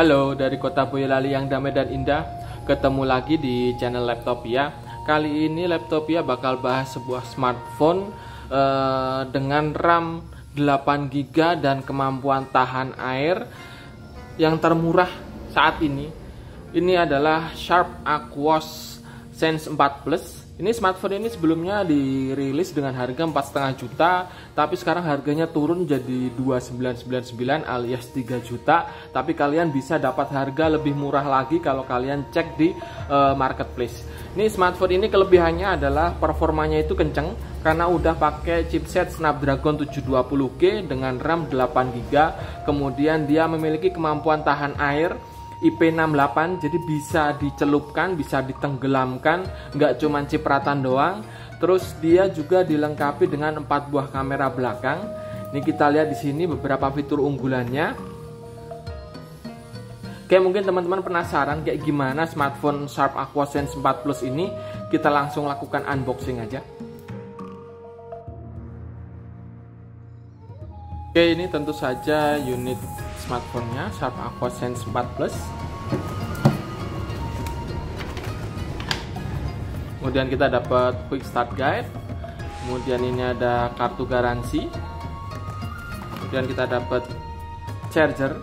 Halo dari kota Boyolali yang damai dan indah. Ketemu lagi di channel Laptopia. Kali ini Laptopia bakal bahas sebuah smartphone dengan RAM 8GB dan kemampuan tahan air yang termurah saat ini. Ini adalah Sharp Aquos Sense 4 Plus. Ini smartphone ini sebelumnya dirilis dengan harga 4,5 juta, tapi sekarang harganya turun jadi 2.999 alias 3 juta. Tapi kalian bisa dapat harga lebih murah lagi kalau kalian cek di marketplace. Ini smartphone ini kelebihannya adalah performanya itu kenceng karena udah pakai chipset Snapdragon 720G dengan RAM 8GB. Kemudian dia memiliki kemampuan tahan air IP68, jadi bisa dicelupkan, bisa ditenggelamkan, nggak cuma cipratan doang. Terus dia juga dilengkapi dengan 4 buah kamera belakang. Ini kita lihat di sini beberapa fitur unggulannya. Oke, mungkin teman-teman penasaran kayak gimana smartphone Sharp Aquos Sense 4 Plus ini. Kita langsung lakukan unboxing aja. Oke, ini tentu saja unit smartphone-nya Sharp Aquos Sense 4 Plus. Kemudian kita dapat quick start guide. Kemudian ini ada kartu garansi. Kemudian kita dapat charger.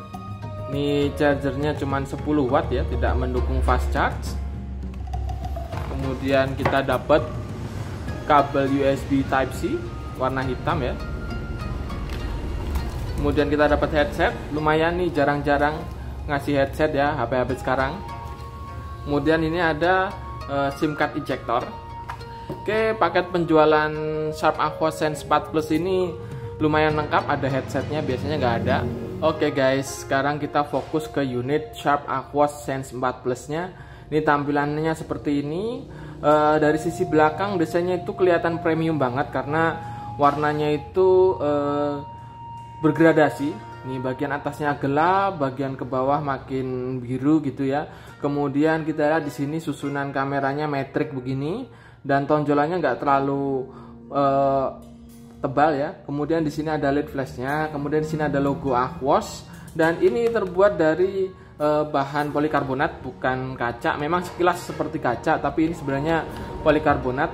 Ini chargernya cuma 10 watt ya, tidak mendukung fast charge. Kemudian kita dapat kabel USB Type-C warna hitam ya. Kemudian kita dapat headset, lumayan nih, jarang-jarang ngasih headset ya HP-HP sekarang. Kemudian ini ada SIM card ejector. Oke, paket penjualan Sharp Aquos Sense 4 Plus ini lumayan lengkap, ada headsetnya, biasanya nggak ada. Oke guys, sekarang kita fokus ke unit Sharp Aquos Sense 4 Plus-nya. Ini tampilannya seperti ini. Dari sisi belakang desainnya itu kelihatan premium banget karena warnanya itu bergradasi. Nih bagian atasnya gelap, bagian ke bawah makin biru gitu ya. Kemudian kita lihat di sini susunan kameranya metrik begini dan tonjolannya nggak terlalu tebal ya. Kemudian di sini ada LED flashnya. Kemudian di sini ada logo Aquos dan ini terbuat dari bahan polikarbonat bukan kaca. Memang sekilas seperti kaca, tapi ini sebenarnya polikarbonat.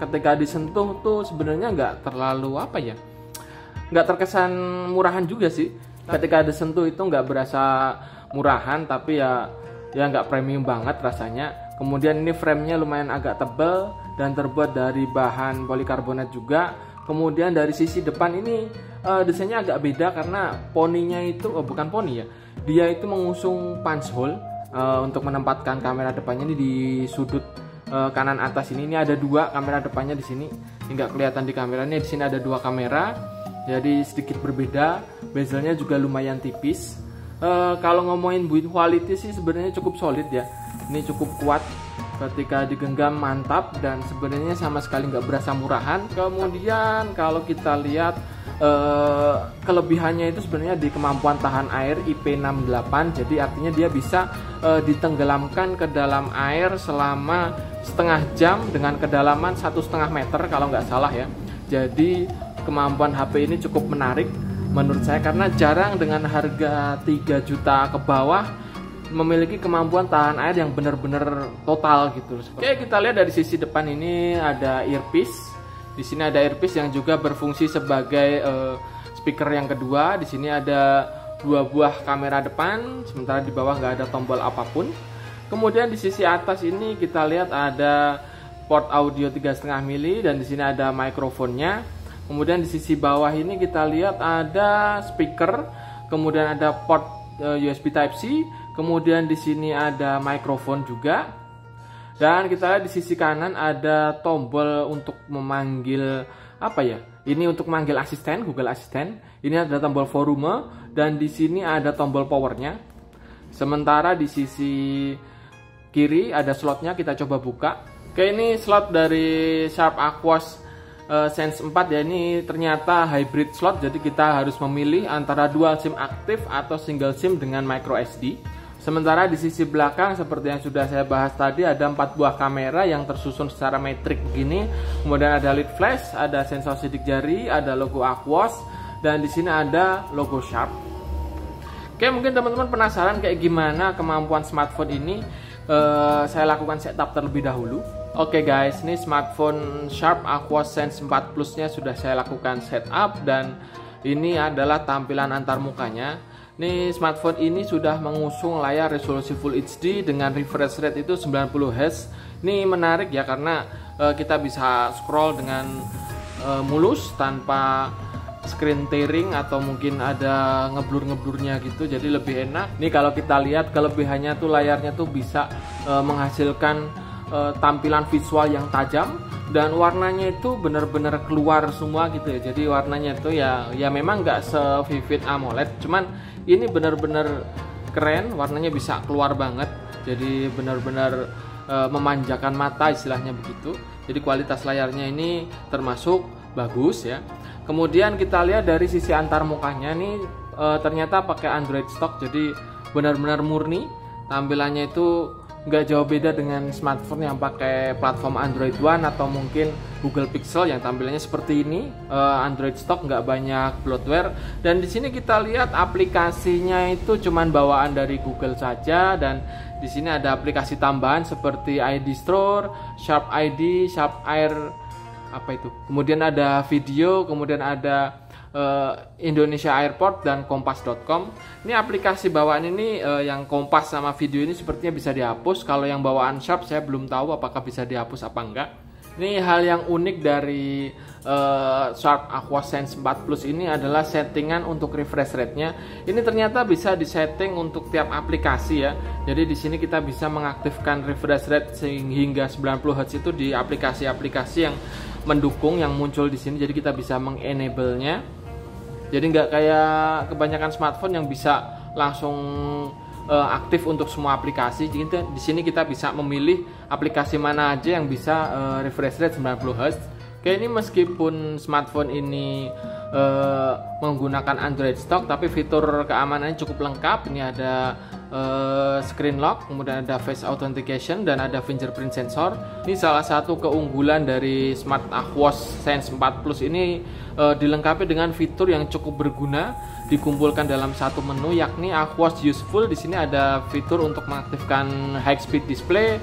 Ketika disentuh tuh sebenarnya nggak terlalu apa ya, nggak terkesan murahan juga sih. Ketika disentuh itu nggak berasa murahan, tapi ya nggak premium banget rasanya. Kemudian ini framenya lumayan agak tebal dan terbuat dari bahan polikarbonat juga. Kemudian dari sisi depan ini desainnya agak beda karena poninya itu bukan poni ya, dia itu mengusung punch hole untuk menempatkan kamera depannya ini di sudut kanan atas ini. Ini ada 2 kamera depannya di sini. Ini nggak kelihatan di kameranya. Di sini ada 2 kamera. Jadi sedikit berbeda, bezelnya juga lumayan tipis. Kalau ngomongin build quality sih sebenarnya cukup solid ya. Ini cukup kuat, ketika digenggam mantap dan sebenarnya sama sekali nggak berasa murahan. Kemudian kalau kita lihat kelebihannya itu sebenarnya di kemampuan tahan air IP68. Jadi artinya dia bisa ditenggelamkan ke dalam air selama setengah jam dengan kedalaman 1,5 meter kalau nggak salah ya. Jadi kemampuan HP ini cukup menarik menurut saya karena jarang dengan harga 3 juta ke bawah memiliki kemampuan tahan air yang benar-benar total gitu. Oke, kita lihat dari sisi depan ini ada earpiece. Di sini ada earpiece yang juga berfungsi sebagai speaker yang kedua. Di sini ada 2 buah kamera depan, sementara di bawah nggak ada tombol apapun. Kemudian di sisi atas ini kita lihat ada port audio 3,5 mili dan di sini ada mikrofonnya. Kemudian di sisi bawah ini kita lihat ada speaker, kemudian ada port USB Type-C, kemudian di sini ada mikrofon juga. Dan kita lihat di sisi kanan ada tombol untuk memanggil apa ya? Ini untuk manggil asisten, Google Assistant. Ini ada tombol volume dan di sini ada tombol powernya. Sementara di sisi kiri ada slotnya, kita coba buka. Oke, ini slot dari Sharp Aquos Sense 4 ya. Ini ternyata hybrid slot, jadi kita harus memilih antara dual SIM aktif atau single SIM dengan micro SD. Sementara di sisi belakang seperti yang sudah saya bahas tadi ada 4 buah kamera yang tersusun secara metrik begini. Kemudian ada LED flash, ada sensor sidik jari, ada logo Aquos dan di sini ada logo Sharp. Oke, mungkin teman-teman penasaran kayak gimana kemampuan smartphone ini. Saya lakukan setup terlebih dahulu. Oke guys, ini smartphone Sharp Aquos Sense 4 Plus nya sudah saya lakukan setup, dan ini adalah tampilan antarmukanya. Nih, smartphone ini sudah mengusung layar resolusi Full HD dengan refresh rate itu 90 Hz. Ini menarik ya, karena kita bisa scroll dengan mulus tanpa screen tearing atau mungkin ada ngeblur-ngeblurnya gitu, jadi lebih enak. Nih kalau kita lihat kelebihannya tuh layarnya tuh bisa menghasilkan tampilan visual yang tajam, dan warnanya itu benar-benar keluar semua gitu ya. Jadi warnanya itu ya memang nggak se-vivid AMOLED, cuman ini benar-benar keren, warnanya bisa keluar banget. Jadi benar-benar memanjakan mata istilahnya begitu. Jadi kualitas layarnya ini termasuk bagus ya. Kemudian kita lihat dari sisi antarmukanya nih, ternyata pakai Android stock, jadi benar-benar murni. Tampilannya itu nggak jauh beda dengan smartphone yang pakai platform Android One atau mungkin Google Pixel yang tampilannya seperti ini. Android stock, nggak banyak bloatware. Dan di sini kita lihat aplikasinya itu cuman bawaan dari Google saja, dan di sini ada aplikasi tambahan seperti ID Store, Sharp ID, Sharp Air, apa itu? Kemudian ada video, kemudian ada Indonesia Airport dan kompas.com. Ini aplikasi bawaan ini yang Kompas sama video ini sepertinya bisa dihapus. Kalau yang bawaan Sharp saya belum tahu apakah bisa dihapus apa enggak. Ini hal yang unik dari Sharp Aquos Sense 4 Plus ini adalah settingan untuk refresh rate-nya. Ini ternyata bisa disetting untuk tiap aplikasi ya. Jadi di sini kita bisa mengaktifkan refresh rate hingga 90 Hz itu di aplikasi-aplikasi yang mendukung, yang muncul di sini. Jadi kita bisa mengenable-nya. Jadi nggak kayak kebanyakan smartphone yang bisa langsung aktif untuk semua aplikasi. Jadi di sini kita bisa memilih aplikasi mana aja yang bisa refresh rate 90 Hz. Oke, ini meskipun smartphone ini menggunakan Android stock, tapi fitur keamanannya cukup lengkap. Ini ada screen lock, kemudian ada face authentication, dan ada fingerprint sensor. Ini salah satu keunggulan dari Smart Aquos Sense 4 Plus ini, dilengkapi dengan fitur yang cukup berguna dikumpulkan dalam satu menu, yakni Aquos Useful. Di sini ada fitur untuk mengaktifkan high speed display,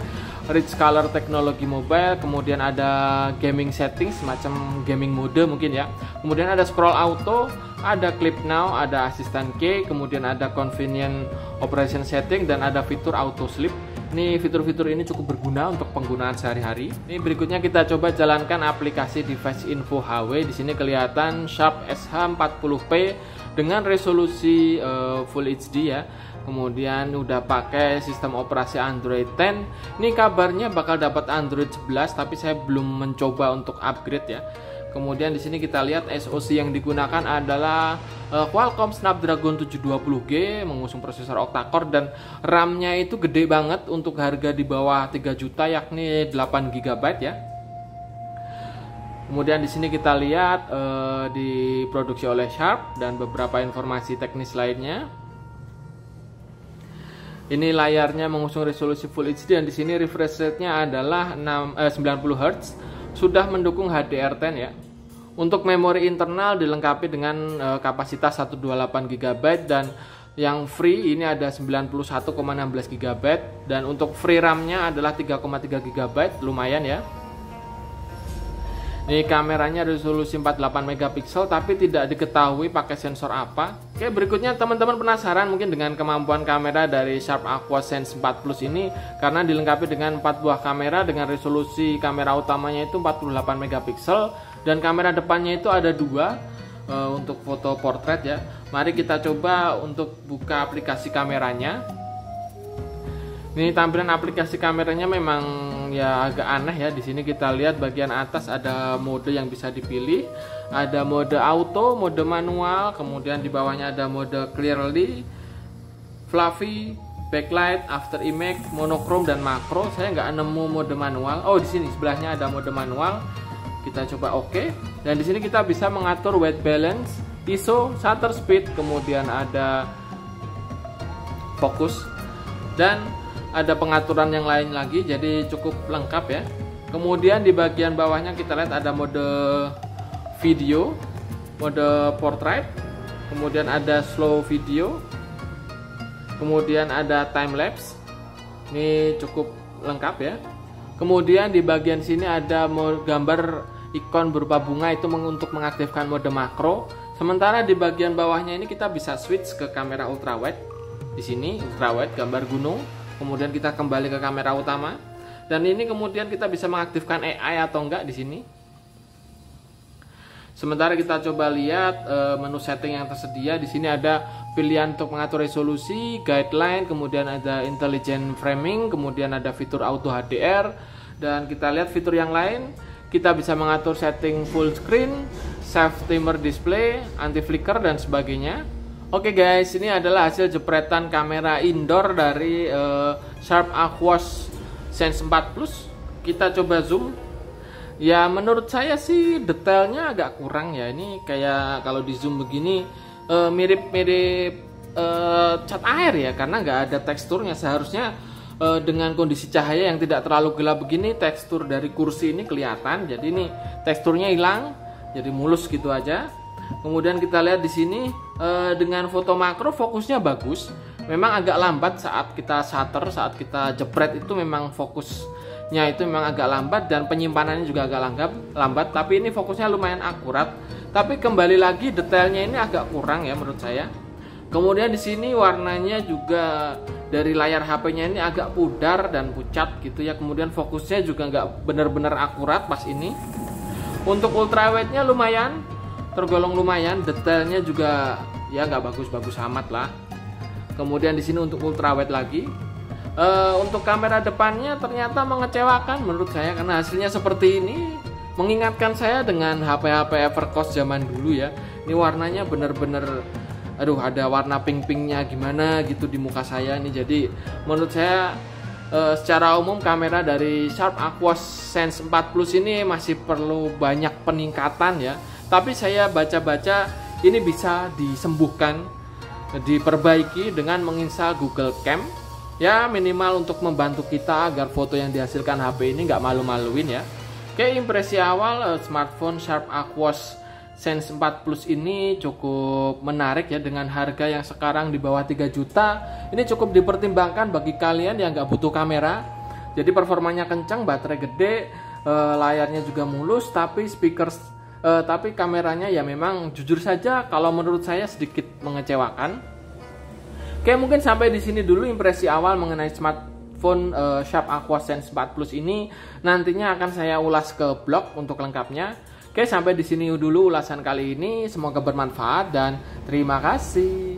rich color teknologi mobile, kemudian ada gaming settings, semacam gaming mode mungkin ya. Kemudian ada scroll auto, ada clip now, ada assistant key, kemudian ada convenient operation setting, dan ada fitur auto sleep. Ini fitur-fitur ini cukup berguna untuk penggunaan sehari-hari. Ini berikutnya kita coba jalankan aplikasi Device Info HW. Di sini kelihatan Sharp SH40p dengan resolusi Full HD ya. Kemudian udah pakai sistem operasi Android 10. Ini kabarnya bakal dapat Android 11, tapi saya belum mencoba untuk upgrade ya. Kemudian di sini kita lihat SoC yang digunakan adalah Qualcomm Snapdragon 720G, mengusung prosesor octa-core, dan RAM-nya itu gede banget untuk harga di bawah 3 juta, yakni 8 GB ya. Kemudian di sini kita lihat diproduksi oleh Sharp dan beberapa informasi teknis lainnya. Ini layarnya mengusung resolusi Full HD, dan di sini refresh rate-nya adalah 90 Hz. Sudah mendukung HDR10 ya. Untuk memori internal dilengkapi dengan kapasitas 128 GB, dan yang free ini ada 91,16 GB, dan untuk free RAM-nya adalah 3,3 GB, lumayan ya. Ini kameranya resolusi 48 megapiksel, tapi tidak diketahui pakai sensor apa. Oke, berikutnya teman-teman penasaran mungkin dengan kemampuan kamera dari Sharp Aquos Sense 4 Plus ini, karena dilengkapi dengan 4 buah kamera dengan resolusi kamera utamanya itu 48 megapiksel, dan kamera depannya itu ada 2 untuk foto portrait ya. Mari kita coba untuk buka aplikasi kameranya. Ini tampilan aplikasi kameranya memang ya agak aneh ya. Di sini kita lihat bagian atas ada mode yang bisa dipilih. Ada mode auto, mode manual, kemudian di bawahnya ada mode clearly, fluffy, backlight, after image, monochrome, dan makro. Saya nggak nemu mode manual. Oh, di sini sebelahnya ada mode manual. Kita coba oke. Dan di sini kita bisa mengatur white balance, ISO, shutter speed, kemudian ada fokus, dan ada pengaturan yang lain lagi, jadi cukup lengkap ya. Kemudian di bagian bawahnya kita lihat ada mode video, mode portrait, kemudian ada slow video, Kemudian ada time lapse. Ini cukup lengkap ya. Kemudian di bagian sini ada gambar ikon berupa bunga, itu untuk mengaktifkan mode makro. Sementara di bagian bawahnya ini kita bisa switch ke kamera ultrawide. Di sini ultrawide gambar gunung. Kemudian kita kembali ke kamera utama. Dan ini kemudian kita bisa mengaktifkan AI atau enggak di sini. Sementara kita coba lihat menu setting yang tersedia. Di sini ada pilihan untuk mengatur resolusi, guideline, kemudian ada intelligent framing, kemudian ada fitur auto HDR, dan kita lihat fitur yang lain. Kita bisa mengatur setting full screen, save timer display, anti flicker, dan sebagainya. Oke guys, ini adalah hasil jepretan kamera indoor dari Sharp Aquos Sense 4 Plus. Kita coba zoom. Ya menurut saya sih detailnya agak kurang ya. Ini kayak kalau di zoom begini mirip-mirip cat air ya, karena nggak ada teksturnya. Seharusnya dengan kondisi cahaya yang tidak terlalu gelap begini, tekstur dari kursi ini kelihatan. Jadi ini teksturnya hilang, jadi mulus gitu aja. Kemudian kita lihat di sini dengan foto makro fokusnya bagus. Memang agak lambat saat kita shutter, saat kita jepret itu memang fokusnya itu memang agak lambat, dan penyimpanannya juga agak lambat. Tapi ini fokusnya lumayan akurat. Tapi kembali lagi detailnya ini agak kurang ya menurut saya. Kemudian di sini warnanya juga dari layar HP-nya ini agak pudar dan pucat gitu ya. Kemudian fokusnya juga nggak benar-benar akurat pas ini. Untuk ultrawide-nya lumayan, tergolong lumayan. Detailnya juga ya nggak bagus-bagus amat lah. Kemudian di sini untuk ultrawide lagi. Untuk kamera depannya ternyata mengecewakan menurut saya, karena hasilnya seperti ini. Mengingatkan saya dengan HP-HP Evercost zaman dulu ya. Ini warnanya bener-bener, aduh, ada warna pink-pinknya gimana gitu di muka saya ini. Jadi menurut saya secara umum kamera dari Sharp Aquos Sense 4 Plus ini masih perlu banyak peningkatan ya. Tapi saya baca-baca ini bisa disembuhkan, diperbaiki dengan menginstal Google Cam ya, minimal untuk membantu kita agar foto yang dihasilkan HP ini nggak malu-maluin ya. Oke, impresi awal smartphone Sharp Aquos Sense 4 Plus ini cukup menarik ya, dengan harga yang sekarang di bawah 3 juta. Ini cukup dipertimbangkan bagi kalian yang nggak butuh kamera. Jadi performanya kencang, baterai gede, layarnya juga mulus, tapi tapi kameranya ya memang jujur saja kalau menurut saya sedikit mengecewakan. Oke, mungkin sampai di sini dulu impresi awal mengenai smartphone Sharp Aquos Sense 4 Plus ini. Nantinya akan saya ulas ke blog untuk lengkapnya. Oke, sampai di sini dulu ulasan kali ini. Semoga bermanfaat dan terima kasih.